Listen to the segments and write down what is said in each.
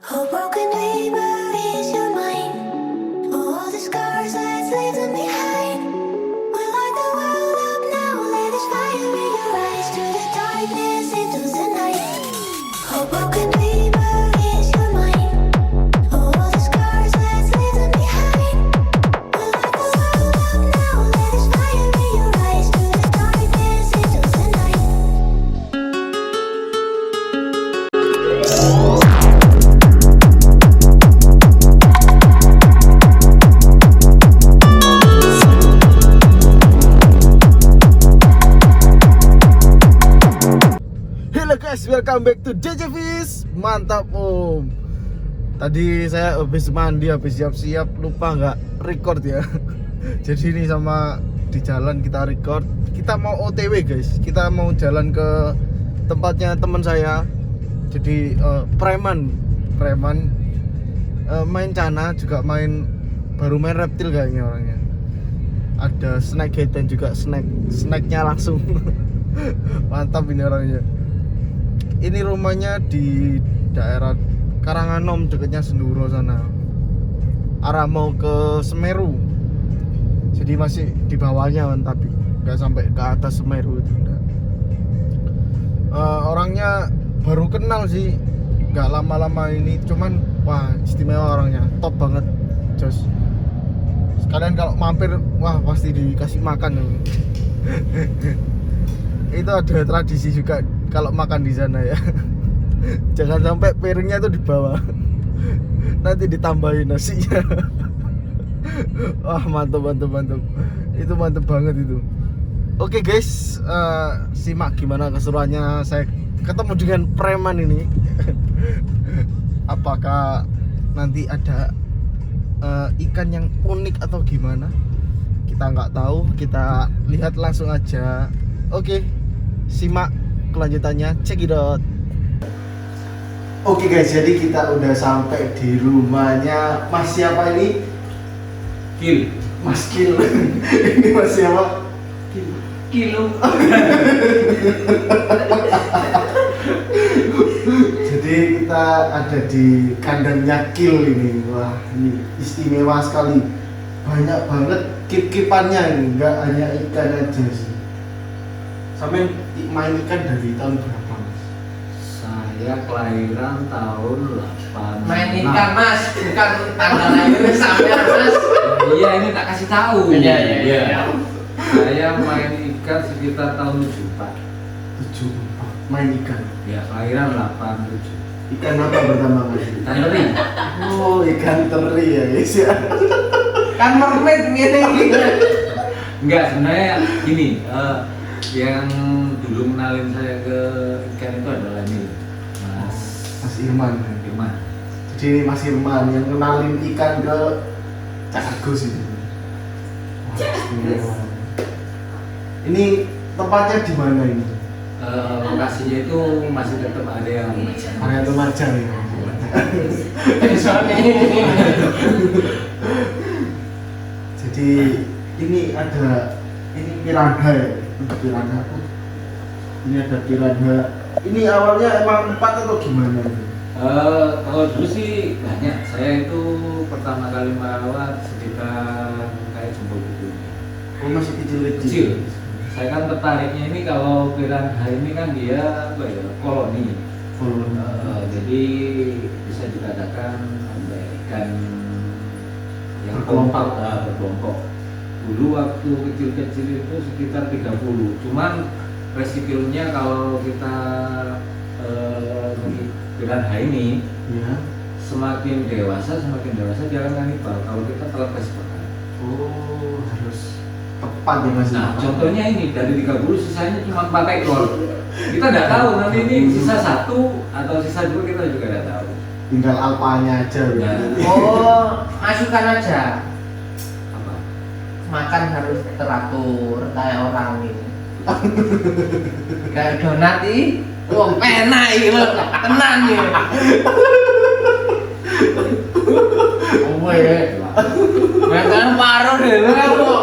A broken dreamer is your mind. All the scars that leaving behind. We light the world up now. Let us fire in your eyes. To the darkness, into the night. A broken dreamer is your mind. All the scars that leaving behind. We light the world up now. Let us fire in your eyes. To the darkness, into the night. Halo guys, welcome back to DJ Fish. Mantap om. Tadi saya habis mandi, habis siap-siap, lupa nggak record ya. Jadi ini sama di jalan kita record. Kita mau OTW guys. Kita mau jalan ke tempatnya teman saya. Jadi preman main cana juga baru main reptil kayaknya orangnya. Ada snakehead dan juga snacknya langsung. Mantap ini orangnya. Ini rumahnya di daerah Karanganom, dekatnya Senduro sana. Arah mau ke Semeru. Jadi masih di bawahnya kan, tapi nggak sampai ke atas Semeru itu. Orangnya baru kenal sih, nggak lama-lama ini. Cuman wah istimewa orangnya, top banget, Jos. Sekalian kalau mampir, wah pasti dikasih makan. Itu ada tradisi juga kalau makan di sana ya. Jangan sampai piringnya itu di bawah. Nanti ditambahin nasinya. Wah, mantap. Itu mantap banget itu. Oke guys, simak gimana keseruannya saya ketemu dengan preman ini. Apakah nanti ada ikan yang unik atau gimana? Kita nggak tahu, kita lihat langsung aja. Oke, simak kelanjutannya, check it out. Oke guys, jadi kita udah sampai di rumahnya Mas siapa ini? Kil. Mas Kil. Ini Mas siapa? Kilo. Jadi kita ada di kandangnya Kil ini. Wah, ini istimewa sekali. Banyak banget kip-kipannya ini, nggak hanya ikan aja sih. Sampai main ikan dari tahun berapa Mas? Saya kelahiran tahun 86. Main ikan mas, bukan tanggal lahir sampai mas. Iya, ini tak kasih tahu. Iya. Saya main ikan sekitar tahun 74. 74 main ikan. Ya, kelahiran 87. Ikan apa pertama Mas? Ikan teri. Oh, ikan teri ya guys ya. Kan mermaid gini. Enggak, sebenarnya gini, yang dulu kenalin saya ke ikan itu adalah ini, Mas Irman. Irman. Jadi Mas Irman yang kenalin ikan ke Cak Agus ini. Wah, istimewa. Ini tempatnya di mana ini? Lokasinya itu masih tetap ada yang Area Lumajang ya. Jadi ini ada piranha ya. Piranha. Ini ada piranha. Ini awalnya emang 4 atau gimana? Kalau dulu sih banyak. Saya itu pertama kali merawat sekitar kayak jumbo gitu. Oh masih kecil-kecil. Kecil. Saya kan tertariknya ini kalau piranha ini kan dia apa ya, koloni. Jadi bisa dikatakan ada ikan yang berkelompok. Dulu waktu kecil-kecil itu sekitar 30. Cuman resikonya kalau kita piranha ini Ya. semakin dewasa dia akan kanibal kalau kita telat kasih makan. Oh, harus tepat ya Mas. Nah, contohnya ini dari 30 sisanya cuma 4 ekor. Kita tidak tahu nanti ini sisa 1 atau sisa 2 kita juga tidak tahu. Tinggal alpanya aja ya. Oh, masukkan aja. Apa? Makan harus teratur kayak orang ini. Kayak donat ini. Wah, enak ini loh. Tenang nih. Oh ya. Makan paruh deh lo kamu.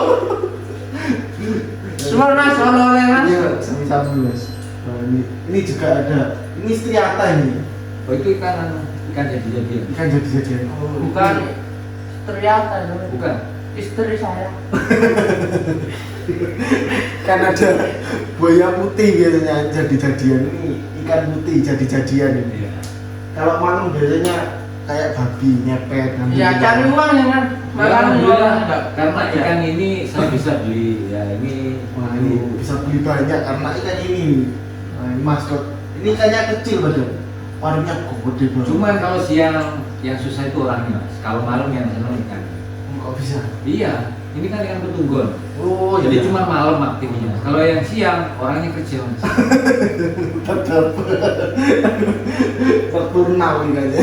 Semua mas, oleh mas. Iya, sama-sama Mas. Nah, ini juga ada. Ini striata ini. Oh itu ikan jadi-jadian. Ikan jadi-jadian. Oh, Bukan ternyata Bukan. istri saya. Kan ada buaya putih biasanya jadi-jadian, ini ikan putih jadi-jadian ini. Iya. Kalau malam biasanya kayak babi nyepet ngambil Ya ikan. cari uang ya kan. Makan Alhamdulillah, enggak karena ikan ini saya bisa beli ya ini Wah, ini bisa beli banyak karena ikan ini. Nah, ini maskot. Ini ikannya kecil padahal. Warnanya gede banget. Cuman kalau siang yang susah itu orangnya, Mas. Kalau malam yang seneng ikan. Kok bisa? Iya, ini kan ikan petunggon. Oh, Jadi iya. cuma malam aktifnya. Kalau yang siang orangnya kerja, Mas. tetap terturnal ikannya.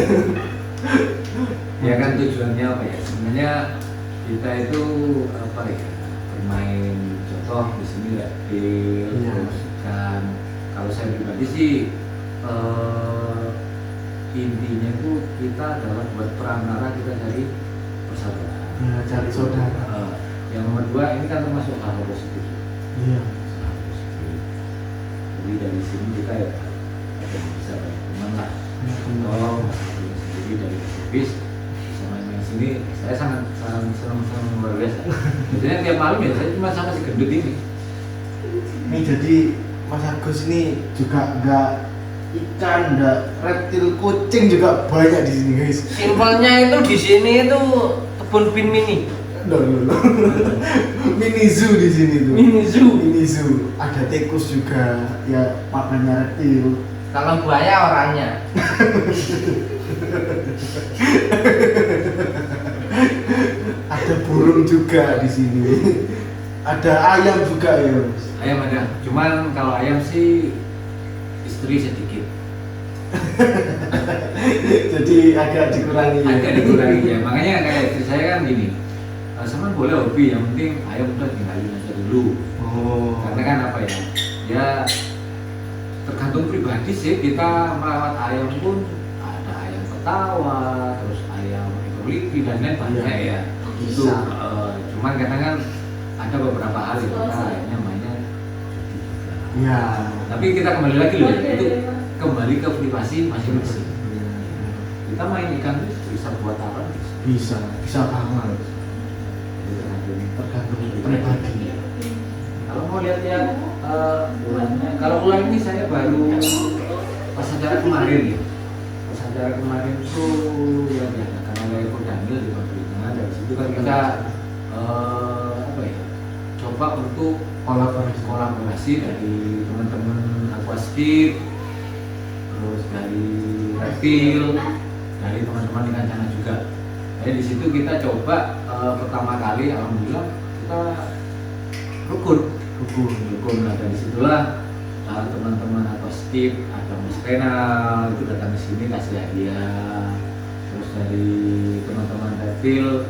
Ya kan tujuannya apa ya? Sebenarnya kita itu apa ya? Bermain contoh di sini reptil, Iya. terus ikan. Kalau saya pribadi sih intinya itu kita adalah buat perantara kita cari persaudaraan. Ya, cari saudara. Yang nomor dua ini kan termasuk hal positif. Iya. Hal positif. Jadi dari sini kita ya ada bisa berteman lah. Tolong sendiri dari aktivis bisa main sini. Saya sangat senang luar biasa. Biasanya tiap malam ya saya cuma sama si gendut ini. Ini jadi Mas Agus ini juga enggak ikan, enggak reptil, kucing juga banyak di sini guys. Simpelnya itu di sini itu kebun bin mini. Loh. Mini zoo di sini tuh. Mini zoo. Mini zoo. Ada tikus juga, ya makanya reptil. Kalau buaya orangnya. Ada burung juga di sini. Ada ayam juga ya, Mas. Ayam ada. Cuman kalau ayam sih istri sedikit. Jadi agak dikurangi ya. Agak dikurangi ya. Makanya kayak istri saya kan gini. Sama boleh hobi, yang penting ayam udah tinggalin aja dulu. Oh. Karena kan apa ya? Ya tergantung pribadi sih, kita merawat ayam pun ada ayam petawa, terus ayam ekoliki dan lain banyak ya. Itu Bisa. cuman kadang kan ada beberapa hal yang kita ayamnya mainnya judi juga. Ya. Tapi kita kembali lagi loh, itu kembali ke privasi masing-masing. Kita main ikan itu bisa buat apa? Bisa banget. Tergantung pribadi. Kalau mau lihat-lihat ularnya, kalau ular ini saya baru pas acara kemarin ya. Pas acara kemarin itu yang diadakan oleh Kodamil di Pemerintahan, dari situ kan kita apa ya, coba untuk kolaborasi dari teman-teman Aquascape, terus dari reptil, dari teman-teman ikan cana juga. Jadi di situ kita coba pertama kali, alhamdulillah kita rukun. Nah dari situlah teman-teman atau skip, ada Mas Renal itu datang ke sini kasih hadiah. Terus dari teman-teman reptil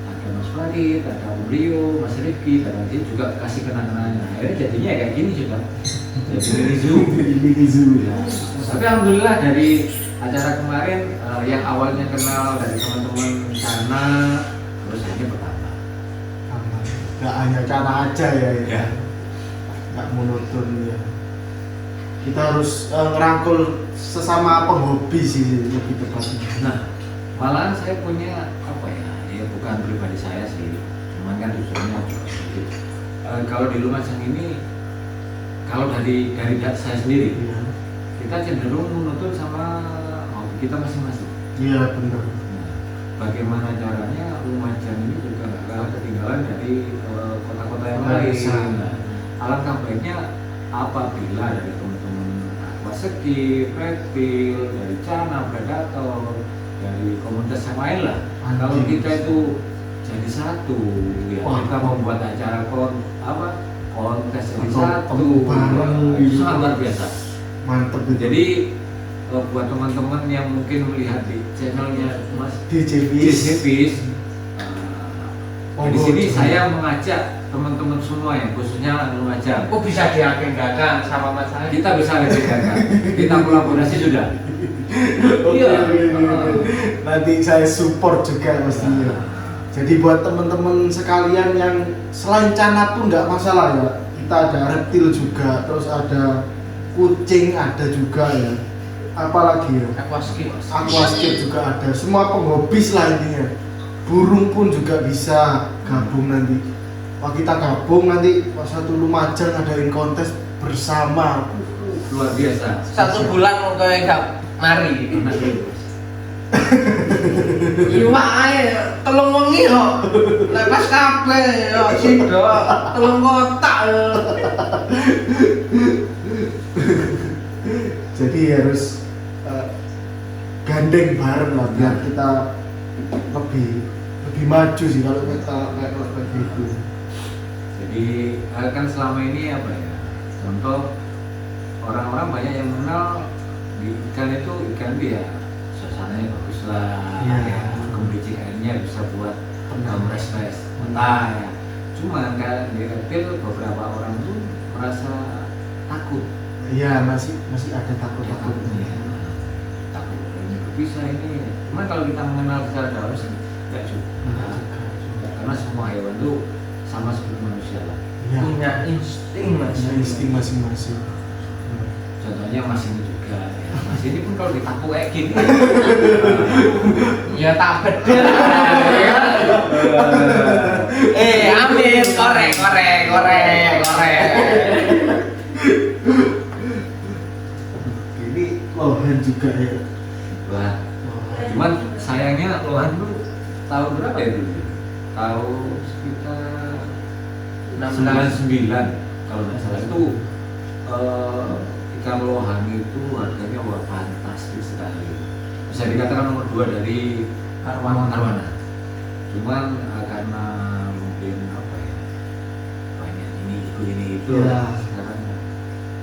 ada Mas Farid, ada Om Rio, Mas Rifki, dan nanti juga kasih kenang-kenangan. Akhirnya jadinya kayak gini sudah. Jadi mini zoo. Mini zoo. Ya. Tapi alhamdulillah dari acara kemarin yang awalnya kenal dari teman-teman sana, terus akhirnya bertambah. Nggak hanya cara aja ya, Ya. Nggak monoton ya. Kita harus ngerangkul sesama penghobi sih lebih tepatnya. Nah, malahan saya punya apa ya? Ya bukan pribadi saya sih, cuman kan tujuannya juga sedikit. Kalau di Lumajang ini, kalau dari saya sendiri, Iya. kita cenderung menuntut sama hobi kita masing-masing. Iya benar. Nah, bagaimana caranya Lumajang ini juga nggak kalah ketinggalan dari kota-kota yang Kota lain. besar. Nah, alangkah baiknya apabila dari teman-teman Aquascape, reptil, dari Cana, Predator, dari komunitas yang lain lah. Anjing. Kalau kita itu jadi satu, ya Wah. kita membuat acara kontes jadi Atau satu, bareng ya, itu gitu. sangat luar biasa. Mantep itu. Jadi buat teman-teman yang mungkin melihat di channelnya Mas DJBis. Disney Oh, di sini oh, saya mengajak teman-teman semua yang khususnya Lumajang. Kok bisa diagendakan sama Mas saya? Kita bisa ledekan, kita kolaborasi sudah. Oke, Iya. oke. Nanti saya support juga pastinya. Jadi buat teman-teman sekalian yang selain Cana pun nggak masalah ya. Kita ada reptil juga, terus ada kucing ada juga ya. apalagi ya, aquascape juga ada, semua penghobis lah intinya. Burung pun juga bisa gabung nanti. Wah, kita gabung nanti pas satu Lumajang ngadain kontes bersama. Luar biasa. 1 bulan mau kayak gak mari. Iya ae telung wengi kok. Lepas kabeh yo sido telung kotak. Jadi harus gandeng bareng lah biar kita lebih maju sih kalau kita kayak gitu. Jadi kan selama ini apa ya? Contoh orang-orang banyak yang mengenal di ikan itu ikan dia suasananya bagus lah, Iya. kemudian airnya bisa buat fresh mentah ya. Cuma kan di reptil beberapa orang tuh merasa takut. Iya, masih ada takut-takutnya. Takut ini bisa ini. Cuma kalau kita mengenal secara dalam sih nggak juga. Karena semua hewan tuh sama seperti manusia lah. Iya. Punya insting Punya insting masing-masing. Contohnya Mas ini juga. Ya. Mas ini pun kalau ditapuk kayak gini. Ya tak bedel. Amin, korek. Ini lohan juga ya. Wah, cuman sayangnya Lohan tuh tahun berapa ya dulu? Tahun sekitar 99 kalau nggak salah itu ikan Lohan itu harganya wah fantastis sekali. Bisa dikatakan nomor 2 dari Arwana. Cuman karena mungkin apa ya banyak ini itu Ya. sekarang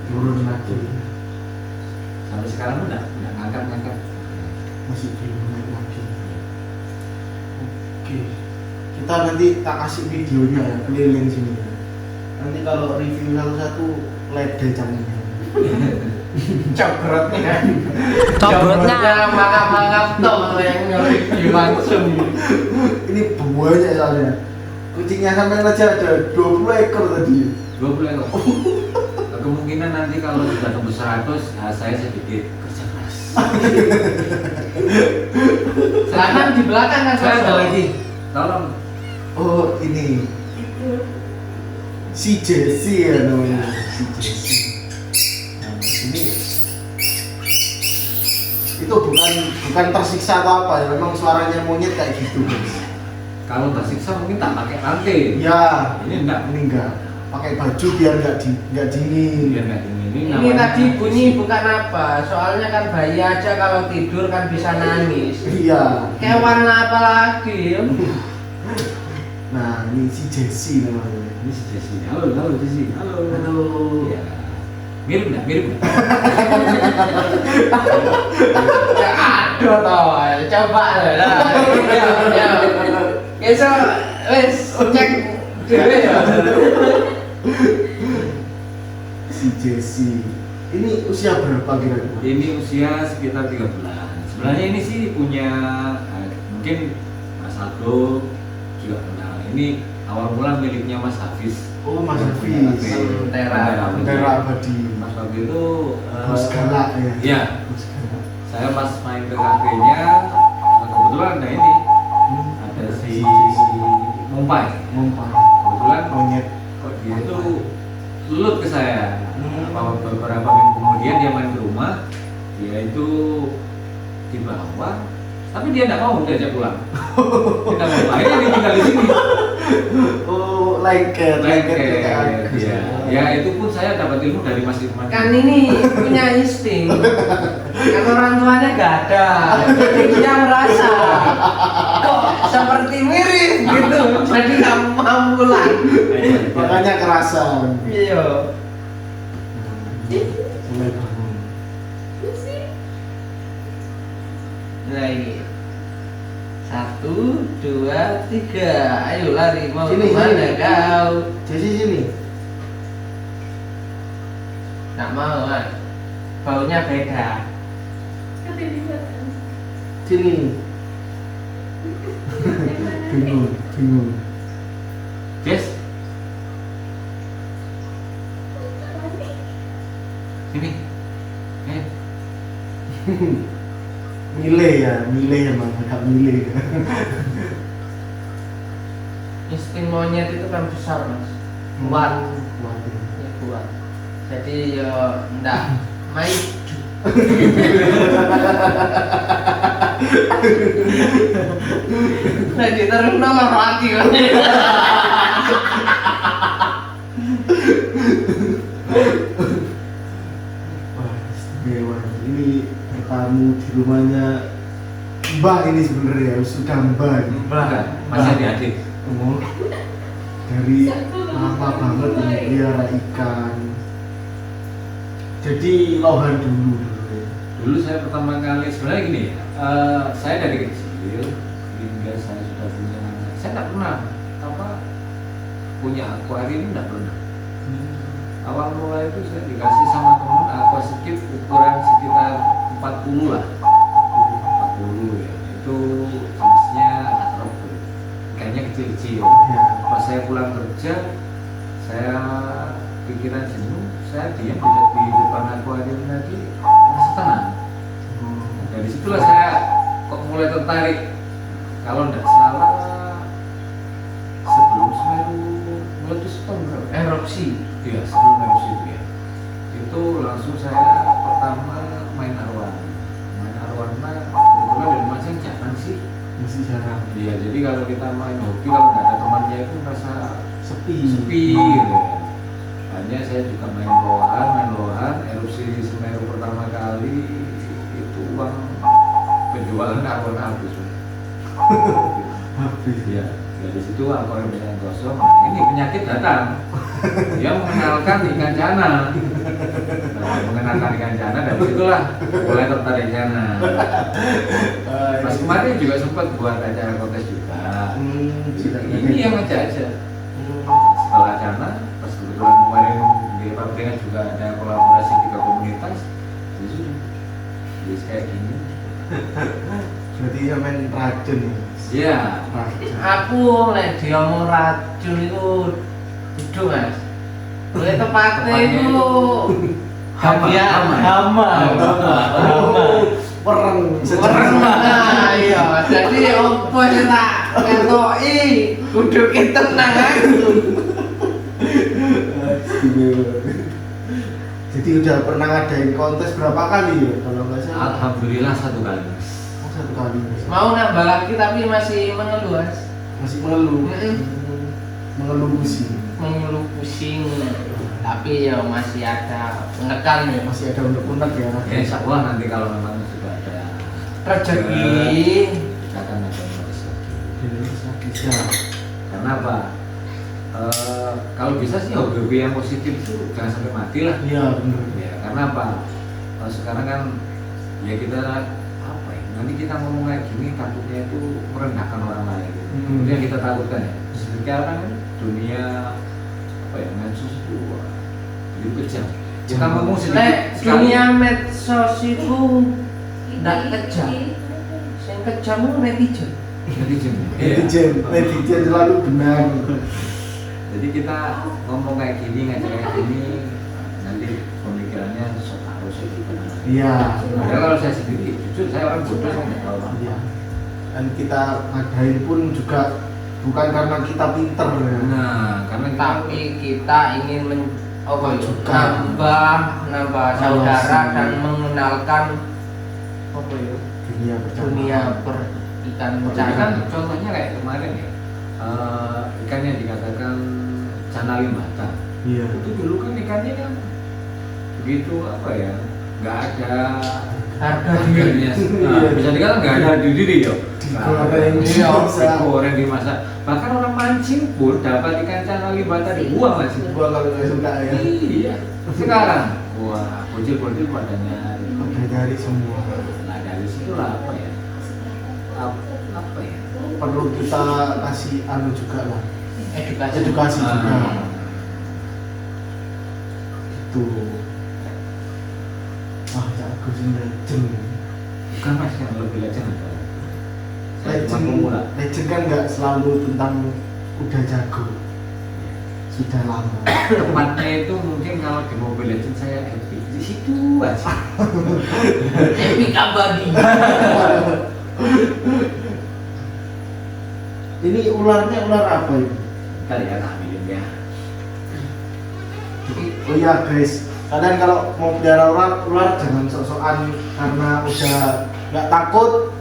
Turun lagi. sampai sekarang udah ngangkat. Masih belum naik lagi. Oke. Kita nanti tak kasih videonya ya keliling sini ya. Nanti kalau review satu lede camnya. Cobrotnya mangap-mangap toh yang nge-review langsung. Ini banyak soalnya. Kucingnya sampai aja ada 20 ekor tadi. 20 ekor. Kemungkinan nanti kalau sudah tembus 100, ya saya sedikit kerja keras. Silakan di belakang kan Saya ada kosong. lagi. Tolong. Oh, ini si Jessie ya namanya. Si Jessie. Nah, ini itu bukan tersiksa atau apa ya, memang suaranya monyet kayak gitu guys. Kalau tersiksa mungkin tak pakai rantai. Ya, Ini enggak. ini enggak pakai baju biar enggak dingin. Biar enggak dingin. Ini namanya tadi bunyi bukan apa, soalnya kan bayi aja kalau tidur kan bisa nangis. Iya. Kewan apa lagi? Nah, ini si Jessie namanya. Ini si Jessie. Halo Jessie. Halo. Ya. Mirip enggak? Ya aduh toh, coba lah. Ya. Besok wes cek dhewe ya. Si Jessie. Ini usia berapa kira-kira? Ini usia sekitar 3 bulan. Sebenarnya ini sih punya mungkin Mas Aldo juga kenal. Ini awal mula miliknya Mas Hafiz. Oh, Mas Hafiz. Tera. Tera Abadi. Mas Hafiz itu Bos galak ya. Iya. Bos galak. Saya pas main ke kafenya kebetulan ada ini. Ada si Mumpai. Ngomong Kebetulan monyet. kok dia itu lulut ke saya. Beberapa minggu kemudian dia main ke rumah, dia itu dibawa, tapi dia tidak mau diajak pulang. Kita mau akhirnya dia tinggal di sini. Oh, lengket kayak aku. Ya itu pun saya dapat ilmu dari Mas Irman. Kan ini punya insting. Kan orang tuanya gak ada. Jadi dia merasa kok seperti mirip gitu. Jadi gak mau pulang. Makanya kerasan. Iya. Mulai bangun. Nah ini 1, 2, 3. Ayo lari mau Sini, kemana sini. kau? Jessie sini. Nggak mau kan? Baunya beda. Sini. Bingung. Jess, sini. milih emang agak milih. Insting monyet itu kan besar mas, kuat, ya, kuat. Jadi ya enggak main. Nah ditaruh nama mati kan. Wah, istimewa. Ini bertamu di rumahnya Mbak ini sebenarnya sudah Mbak. Masih adik-adik. Oh, dari lama banget ini pelihara ikan. Jadi lohan dulu. Dulu saya pertama kali sebenarnya gini ya, saya dari kecil hingga saya sudah punya, saya tidak pernah punya akuarium, tidak pernah. Awal mulai itu saya dikasih sama teman aquascape ukuran sekitar 40 lah, 40 ya, itu jenisnya atropus, ikannya kecil-kecil. Ya. Pas saya pulang kerja, saya pikiran jenuh, saya diam di depan akuarium tadi, merasa tenang. Dari situlah saya kok mulai tertarik. Kalau tidak salah sebelum Semeru meletus tahun berapa? Erupsi. Iya, sebelum erupsi itu ya. Itu langsung saya pertama main arwana. Main arwana kebetulan dari macam jangan sih. Masih jarang. Iya, jadi kalau kita main hobi kalau nggak ada temannya itu merasa Sepi. sepi gitu ya. Hanya saya juga main lohan, erupsi Semeru pertama kali itu uang penjualan arwana habis. Habis. Ya, dari situ akuarium yang kosong. Ini penyakit datang. Dia mengenalkan ikan cana. Mengenalkan ikan cana, dari situlah mulai tertarik cana. Pas kemarin juga sempat buat acara kontes juga. Ini yang aja. Setelah cana, pas kebetulan kemarin di Papringan juga ada kolaborasi 3 komunitas. Jadi kayak gini. Berarti ya main racun ya. Iya. Racun. Aku lek diomong racun itu itu mas. Oleh tepatnya itu hama. Perang. Nah, iya. Jadi opo sih tak ketoki kudu tenang aku. Jadi udah pernah ngadain kontes berapa kali ya kalau nggak salah? Alhamdulillah 1 kali. Oh, 1 kali. Mau nambah lagi tapi masih mengeluh mas. Masih mengeluh. Mengeluh sih. Mengeluh pusing. Tapi ya masih ada menekan ya. Masih ada unek-unek ya. Ya insya Allah nanti kalau memang sudah ada Rezeki. kita akan ada kontes lagi. Bisa. Karena apa? Kalau bisa sih hobi yang positif itu jangan sampai mati lah. Iya benar. Ya, karena apa? Sekarang kan ya kita apa ya? Nanti kita ngomong kayak gini takutnya itu merendahkan orang lain. Itu yang kita takutkan ya. Sekarang kan dunia apa ya? Medsos itu jadi kejam. Kita ngomong sedikit Lek sekali. dunia medsos itu ndak kejam. Yang kejam itu netizen. Netizen. Netizen selalu benar. Jadi kita ngomong kayak gini, ngajak kayak gini, nanti pemikirannya sok harus gitu. Iya. Padahal kalau saya sendiri, jujur saya orang bodoh, saya nggak tahu. Iya. Dan kita ngadain pun juga bukan karena kita pinter ya. Nah, karena kita Tapi kita ingin Juga. nambah saudara dan mengenalkan apa ya? Dunia per ikan Jadi kan cana. contohnya kayak kemarin ya, ikan yang dikatakan cana limbata. Iya. Itu dulu kan ikannya kan begitu apa ya, nggak ada Harga harganya. Nah, bisa dikatakan nggak ada di diri ya. Digoreng, Iya, dimasak. digoreng dimasak. Bahkan orang mancing pun dapat ikan cana limbata dibuang masih. Gua kalau nggak suka ya. Iya. Sekarang, wah, bocil-bocil pada nyari. Udah nyari semua. Nah dari situlah apa ya? Apa ya? Perlu kita kasih anu juga lah. edukasi. Juga. Ah. Gitu. Wah, ya aku sih legend. Bukan mas yang lebih legend apa? Saya cuma Legend, pemula. legend kan nggak selalu tentang udah jago. Sudah lama. Tempatnya itu mungkin kalau di Mobile Legends saya happy di situ aja. Epic abadi. Ini ularnya ular apa ini? Ntar ya tak ambilin ya. Oh iya guys, kalian kalau mau pelihara ular jangan sok-sokan karena udah nggak takut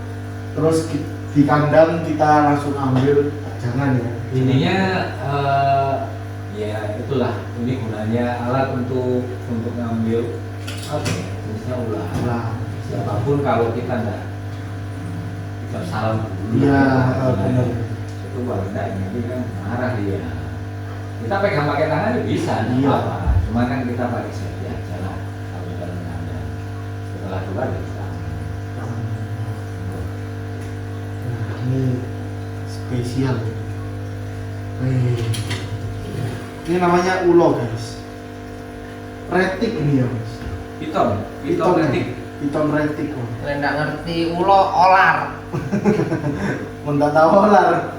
terus di kandang kita langsung ambil, jangan ya. Ininya ya itulah, ini gunanya alat untuk ngambil apa ya, jenisnya ular. Ular. Siapapun kalau kita enggak salam dulu, Iya, nah, benar. itu warga ini kan marah dia. Kita pegang pakai tangan ya bisa, nggak Iya. apa-apa. Cuma kan kita pakai safety aja lah kalau dalam kandang. Setelah keluar ya kita. Nah, ini spesial. Ini namanya ulo guys. Retik ini ya mas. Piton retik. Piton retik. Oh. Kalian nggak ngerti ulo olar. Mentah tahu ular.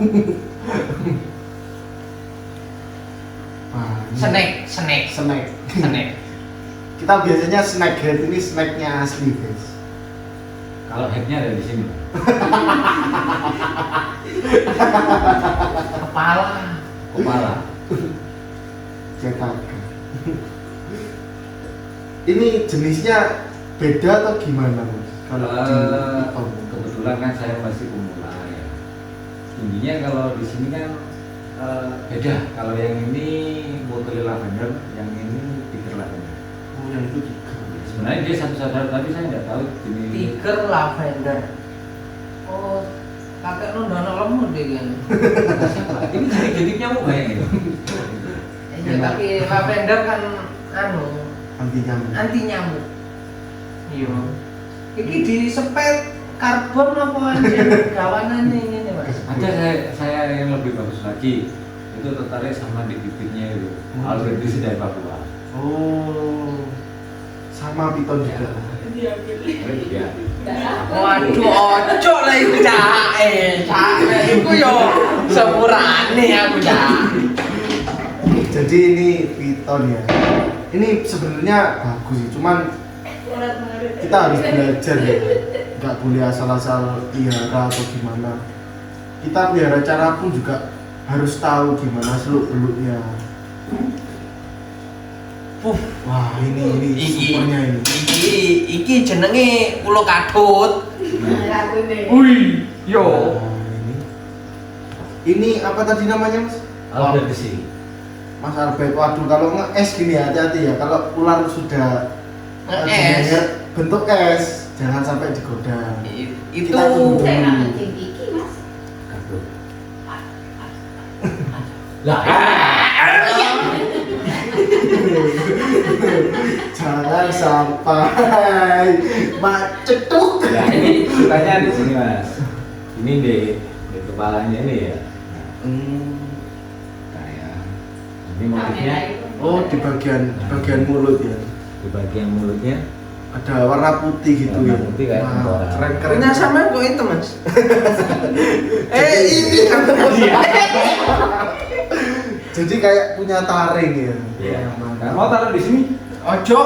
Wah, ini Snack. snack. Kita biasanya snack head, ini snacknya asli guys. Kalau headnya ada di sini. Kepala. Cetak. Ini jenisnya beda atau gimana mas? Kalau di piton. Kebetulan kan saya masih pemula ya. Tingginya kalau di sini kan beda. Kalau yang ini Motole Lavender, yang ini Tiger Lavender. Oh yang itu juga. Sebenarnya dia satu saudara tapi saya nggak tahu jenis. Tiger lavender. Oh, kakek lu udah lemu deh kan. Siapa? Ini jenis nyamuk banyak itu. Iya, tapi lavender kan Anti nyamuk. Iya. Iki disepet karbon apa aja kawanannya ini nih mas. Ada saya yang lebih bagus lagi. Itu tertarik sama di bibitnya itu. Albertus dari Papua. Oh, sama piton juga. Ya. Waduh, ojo lah iku cae. Cae iku yo sepurane aku cak. Jadi ini piton ya. Ini sebenarnya bagus sih, cuman kita harus belajar ya. Nggak boleh asal-asal pelihara atau gimana. Kita pelihara cara pun juga harus tahu gimana seluk-beluknya. Wah ini supernya ini. Iki jenenge ulo kadut. Wih, Yo. Nah, ini apa tadi namanya mas? Albertus. Mas Albert, waduh kalau nge-es gini hati-hati ya. Kalau ular sudah Nge-es. bentuk es, jangan sampai digoda. Itu Kita tunggu saya nggak dulu. ngerti Kiki mas. Lah, Jangan sampai macetuk. ya ini sukanya di sini mas. Ini di kepalanya ini ya. Kayak ini motifnya Oh di bagian mulut ya. di bagian mulutnya. Ada warna putih gitu Warna ya. putih kayak Wah, tengkorak. keren. punya sama kok itu mas. Ini apa dia? Jadi kayak punya taring ya. Iya. Mantap. Nah, mau taruh di sini? Ojo.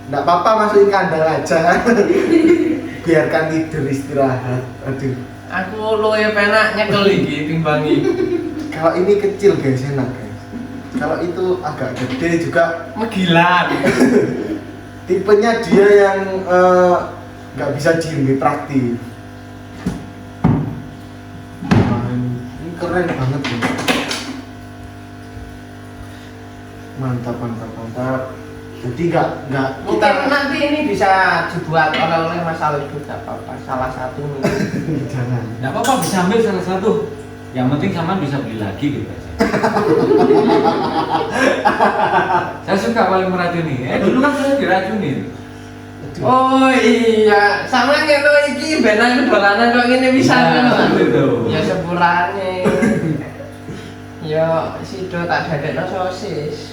Nggak apa-apa masukin kandang aja. Biarkan tidur istirahat. Aduh. Aku luwe penak nyekel iki timbang iki. Kalau ini kecil guys enak guys. Kalau itu agak gede juga. Megilan. Tipenya dia yang nggak bisa diem, praktis. Wah, ini keren banget loh. Mantap. Jadi nggak Kita nanti ini bisa dibuat oleh-oleh Mas Alif juga apa-apa. Salah satu nih. jangan. Nggak apa-apa, bisa ambil salah satu. Yang penting sama bisa beli lagi gitu aja. Saya suka paling meracuni. Dulu kan saya diracuni. Oh iya, sama ngene iki benang dolanan kok ngene bisa Ya, kan. betul. Ya sepurane. Ya sido tak dadekno sosis.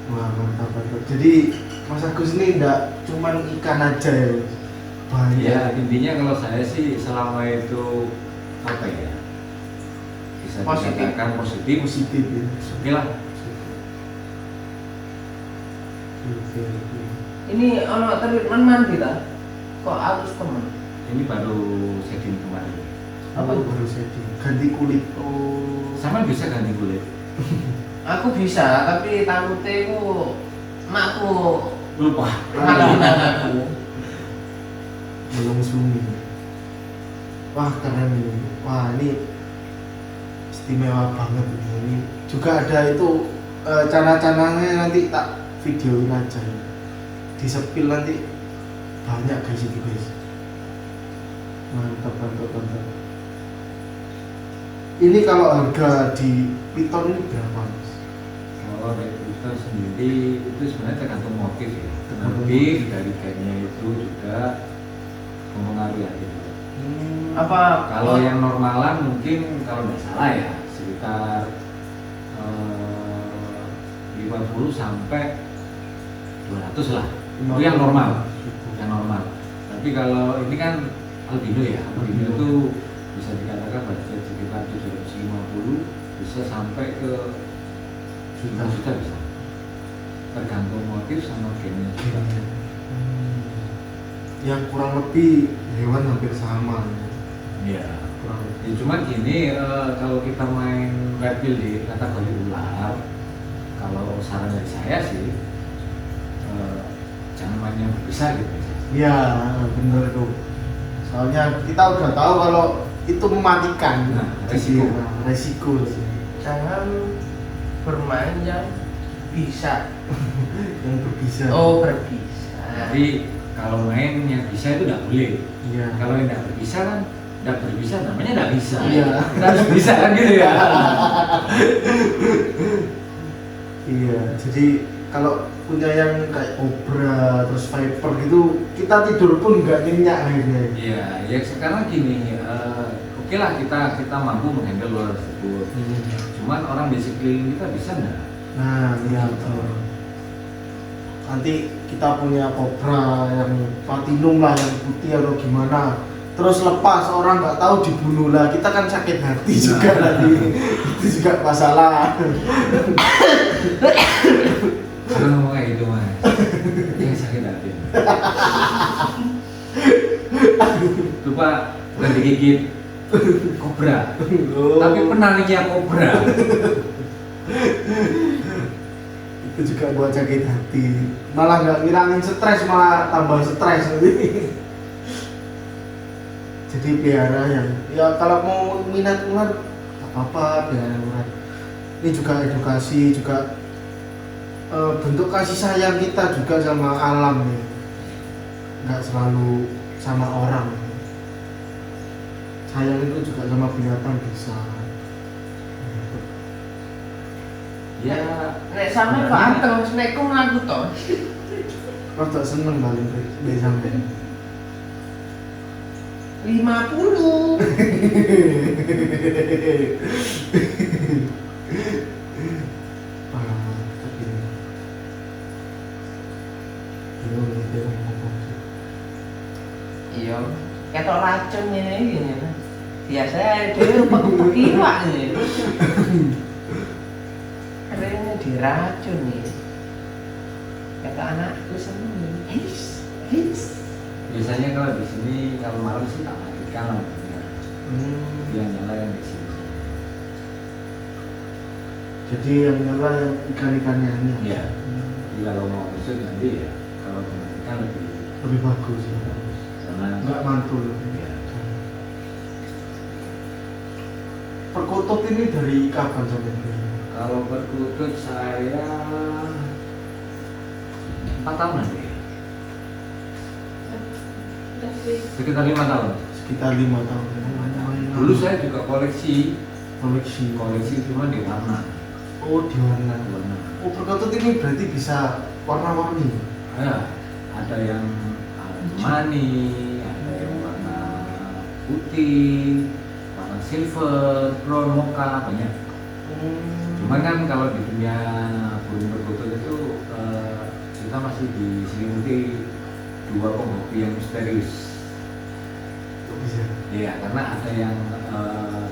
Wah mantap. Jadi Mas Agus ini nggak cuman ikan aja ya. Banyak. Ya intinya kalau saya sih selama itu apa ya, bisa Positif. dikatakan positif. Positif ya. Oke lah. Oke. Ini ono treatment mandi ta? Kok halus temen? Ini baru setting kemarin. Apa baru setting? Ganti kulit. Oh. Sama bisa ganti kulit. Aku bisa, tapi takutnya aku makku Lupa. ngalahin aku. Belum sumi. Wah keren ini. Wah ini istimewa banget ini. Ini juga ada itu cana-cananya nanti tak videoin aja. Di sepil nanti banyak guys itu guys. Mantap mantap mantap. Ini kalau harga di Piton ini berapa mas? Kalau rekrutmen sendiri itu sebenarnya tergantung motif ya. Motif dari kainnya itu juga mempengaruhi ya gitu. Apa Kalau yang normalan mungkin kalau nggak salah ya sekitar 50 sampai 200 lah. Itu yang normal, yang normal. Tapi kalau ini kan albino ya, albino itu bisa dikatakan budget sekitar 750 bisa sampai ke juta bisa. Tergantung motif sama gennya juga. Yang kurang lebih hewan hampir sama. Iya. Kurang lebih. Ya, cuman gini, kalau kita main reptil di kategori ular, kalau saran dari saya sih, jangan main yang besar gitu. Iya bener tuh. Soalnya kita udah tahu kalau itu mematikan. Nah, resiko. Jadi, resiko sih. jangan bermain yang bisa. Yang berbisa. Oh, berbisa. Jadi kalau main yang bisa itu tidak boleh. Iya. Kalau yang tidak berbisa kan, tidak berbisa namanya tidak bisa. Iya. Kita harus bisa kan gitu ya. Iya. Jadi kalau punya yang kayak cobra terus viper gitu, kita tidur pun nggak nyenyak akhirnya. Iya, ya sekarang gini, oke lah kita mampu menghandle ular tersebut. Cuman orang di sekeliling kita bisa nggak? Nah, iya betul. Nanti kita punya cobra yang platinum lah, yang putih atau gimana. Terus lepas orang nggak tahu dibunuh lah, kita kan sakit hati juga nanti. Itu juga masalah. Jangan ngomong kayak gitu mas. Yang sakit hati. Lupa udah digigit kobra. Oh. Tapi penarinya kobra. Itu juga buat sakit hati. Malah nggak ngilangin stres, malah tambah stres nanti. Jadi pelihara yang ya kalau mau minat ular nggak apa-apa pelihara ular. Ini juga edukasi juga. Bentuk kasih sayang kita juga sama alam ya, nggak selalu sama orang. Sayang itu juga sama binatang bisa. Ya, Nek sampe kok anteng, senekku mlaku to. Rada seneng paling dari sampai. 50. Iya, ketok racun ngene iki ngene. Biasa dhewe upek iwak ngene. Rene diracun nih. Kata anakku seneng. His. biasanya kalau di sini kalau malam sih tak matikan lah. Dia nyala yang di sini. Jadi yang nyala yang ikan-ikannya ini. Iya. Jadi kalau mau besok nanti ya kalau mematikan Lebih bagus ya. karena Nggak mantul. ya. Perkutut ini dari kapan sampai ini? Kalau berkutut saya 4 tahun nanti. Sekitar 5 tahun. Sekitar 5 tahun. Dulu saya juga koleksi koleksi. cuma di warna. Oh di warna. Warna. Oh perkutut ini berarti bisa warna-warni. Ada yang mani, ada yang warna putih, warna silver, brown, mocha, banyak. Cuman kan kalau di dunia burung perkutut itu kita masih diselimuti dua penghobi yang misterius. Kok bisa? Iya, karena ada yang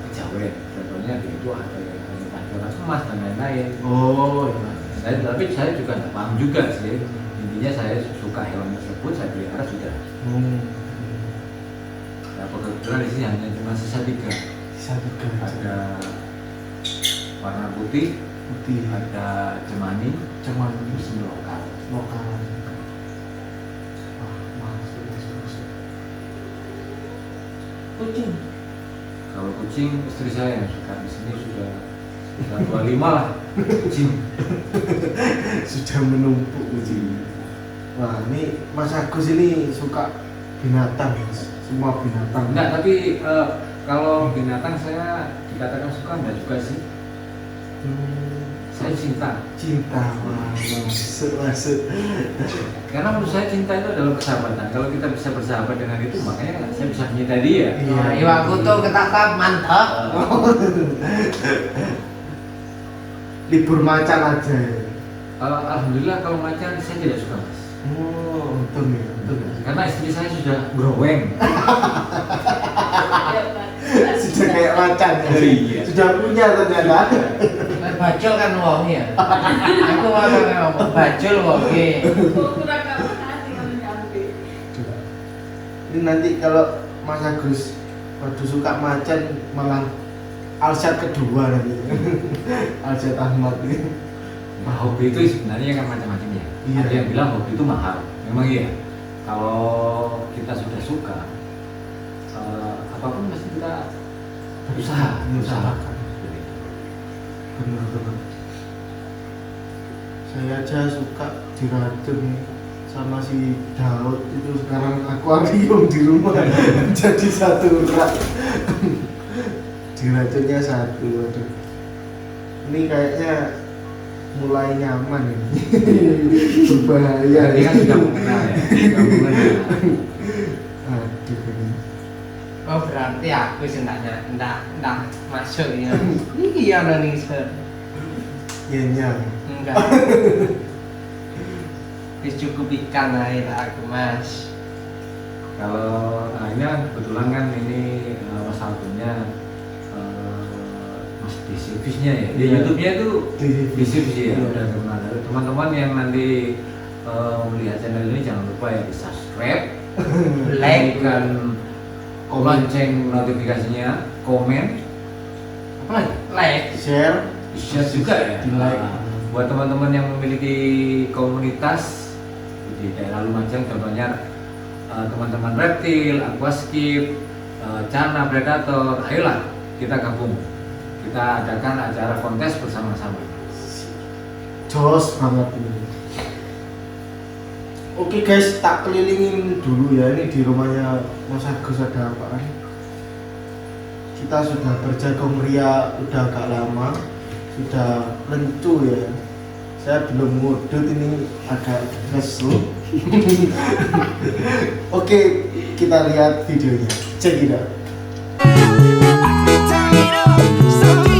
kejawen. Contohnya itu ada yang pancoran emas dan lain-lain. Oh, iya. Tapi saya juga nggak paham juga sih. Intinya saya suka hewan tersebut, saya pelihara sudah. Nah, kebetulan di sini hanya cuma sisa 3. Sisa 3. Ada warna putih, ada cemani, terus lokal. Lokal. Wah, masuk. Kucing. Kalau kucing istri saya yang suka, di sini sudah 25 lah kucing. Sudah menumpuk kucing. Wah, ini Mas Agus ini suka binatang, Mas. Semua binatang. Enggak, tapi kalau binatang saya dikatakan suka enggak juga sih. Saya cinta. Wah, masuk. Karena menurut saya cinta itu adalah persahabatan. Kalau kita bisa bersahabat dengan itu, makanya saya bisa mencintai dia. Iya. Iya, aku tuh ketatap mantap. Libur macan aja. Alhamdulillah kalau macan saya tidak suka, Mas. Oh, untung ya. Karena istri saya sudah growing. Sudah kayak macan ya. Iya. Sudah punya ternyata. Bajul kan wong ya. Aku ngomong bajul wong e. Ini nanti kalau Mas Agus waduh suka macan malah Alsyad kedua nanti. Alsyad Ahmad ini. Nah, hobi itu sebenarnya kan macam-macam ya. Iya. Ada yang bilang hobi itu mahal. Memang iya. Kalau kita sudah suka, apapun pasti kita berusaha. Benar. Saya aja suka diracun sama si Daud itu, sekarang akuarium di rumah jadi satu rak. Diracunnya 1. Aduh. Ini kayaknya mulai nyaman ini. Berbahaya. Dia kan sudah mengenal ya. Sudah mengenal. Aduh ini. Oh berarti aku sih enggak masuk ya. Iya nih sir. Yenyak. Enggak. Wis cukup ikan air aku Mas. Kalau ini kan kebetulan kan ini Mas Altunya Mas Disibisnya ya. Di Iya. YouTube-nya itu Disibis ya. Iya. Udah terkenal. Teman-teman yang nanti melihat channel ini jangan lupa ya di subscribe, like dan lonceng notifikasinya, komen, apa lagi? Like. Share. Share juga ya. Di like. Buat teman-teman yang memiliki komunitas di daerah Lumajang, contohnya teman-teman reptil, aquascape, cana, predator, ayolah kita gabung. Kita adakan acara kontes bersama-sama. Jos banget ini. Oke guys, tak kelilingin dulu ya. Ini di rumahnya Mas Agus ada apaan? Kita sudah berjagung ria udah agak lama, sudah lencu ya. Saya belum ngudut, ini agak lesu. Oke, kita lihat videonya. Check it out. Turn it up, something